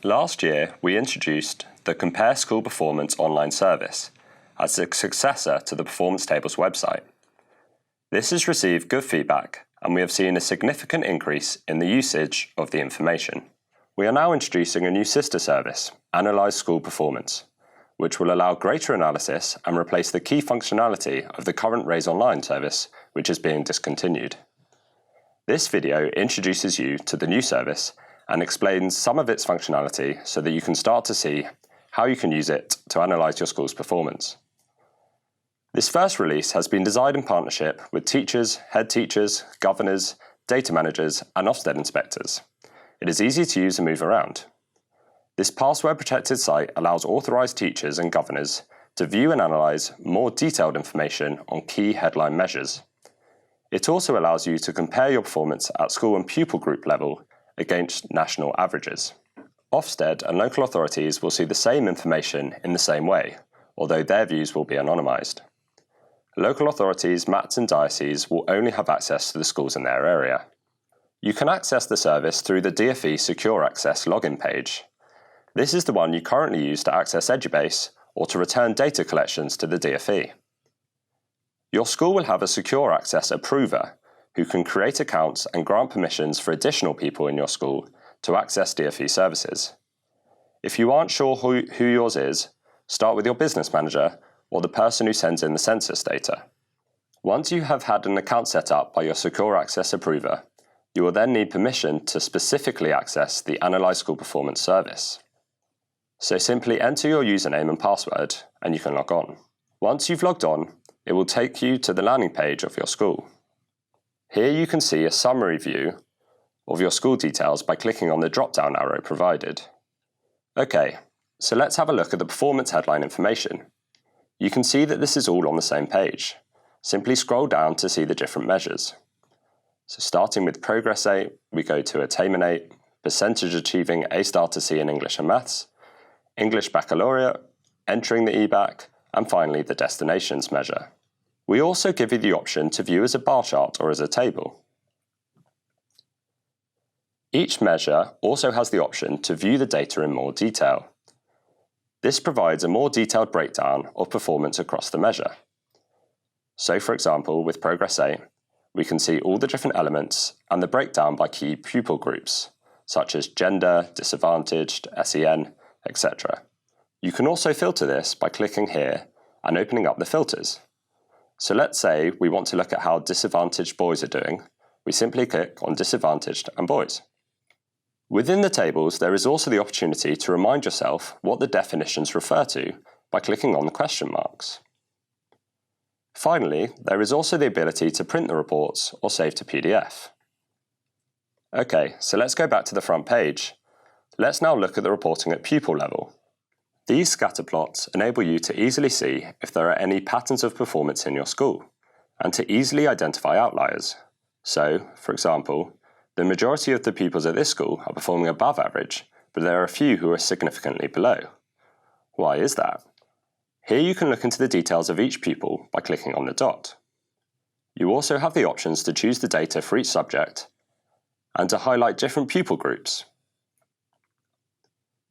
Last year, we introduced the Compare School Performance online service as a successor to the Performance Tables website. This has received good feedback, and we have seen a significant increase in the usage of the information. We are now introducing a new sister service, Analyse School Performance, which will allow greater analysis and replace the key functionality of the current Raise Online service, which is being discontinued. This video introduces you to the new service and explains some of its functionality so that you can start to see how you can use it to analyse your school's performance. This first release has been designed in partnership with teachers, head teachers, governors, data managers and Ofsted inspectors. It is easy to use and move around. This password-protected site allows authorised teachers and governors to view and analyse more detailed information on key headline measures. It also allows you to compare your performance at school and pupil group level against national averages. Ofsted and local authorities will see the same information in the same way, although their views will be anonymised. Local authorities, MATs and dioceses will only have access to the schools in their area. You can access the service through the DfE Secure Access login page. This is the one you currently use to access Edubase or to return data collections to the DfE. Your school will have a Secure Access approver who can create accounts and grant permissions for additional people in your school to access DfE services. If you aren't sure who yours is, start with your business manager or the person who sends in the census data. Once you have had an account set up by your Secure Access approver, you will then need permission to specifically access the Analyse School Performance service. So simply enter your username and password and you can log on. Once you've logged on, it will take you to the landing page of your school. Here you can see a summary view of your school details by clicking on the drop-down arrow provided. Okay, so let's have a look at the performance headline information. You can see that this is all on the same page. Simply scroll down to see the different measures. So starting with Progress 8, we go to Attainment 8, Percentage Achieving A Star to C in English and Maths, English Baccalaureate, Entering the EBAC, and finally the Destinations measure. We also give you the option to view as a bar chart or as a table. Each measure also has the option to view the data in more detail. This provides a more detailed breakdown of performance across the measure. So for example, with Progress 8, we can see all the different elements and the breakdown by key pupil groups, such as gender, disadvantaged, SEN, etc. You can also filter this by clicking here and opening up the filters. So let's say we want to look at how disadvantaged boys are doing. We simply click on disadvantaged and boys. Within the tables, there is also the opportunity to remind yourself what the definitions refer to by clicking on the question marks. Finally, there is also the ability to print the reports or save to PDF. Okay, so let's go back to the front page. Let's now look at the reporting at pupil level. These scatter plots enable you to easily see if there are any patterns of performance in your school, and to easily identify outliers. So, for example, the majority of the pupils at this school are performing above average, but there are a few who are significantly below. Why is that? Here you can look into the details of each pupil by clicking on the dot. You also have the options to choose the data for each subject and to highlight different pupil groups.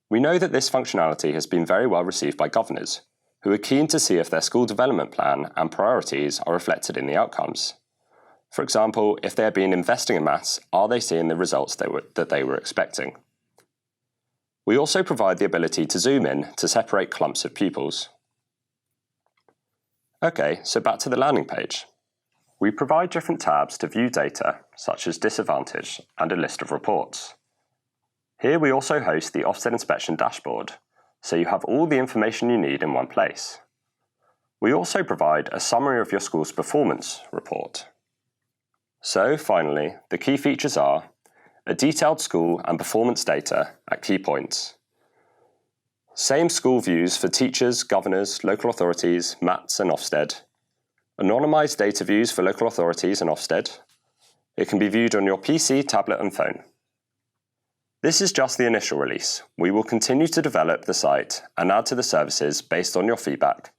We know that this functionality has been very well received by governors, who are keen to see if their school development plan and priorities are reflected in the outcomes. For example, if they have been investing in maths, are they seeing the results that they were expecting? We also provide the ability to zoom in to separate clumps of pupils. Okay, so back to the landing page. We provide different tabs to view data, such as disadvantage and a list of reports. Here we also host the Ofsted Inspection dashboard, so you have all the information you need in one place. We also provide a summary of your school's performance report. So finally, the key features are a detailed school and performance data at key points, same school views for teachers, governors, local authorities, MATs and Ofsted, anonymised data views for local authorities and Ofsted. It can be viewed on your PC, tablet and phone. This is just the initial release. We will continue to develop the site and add to the services based on your feedback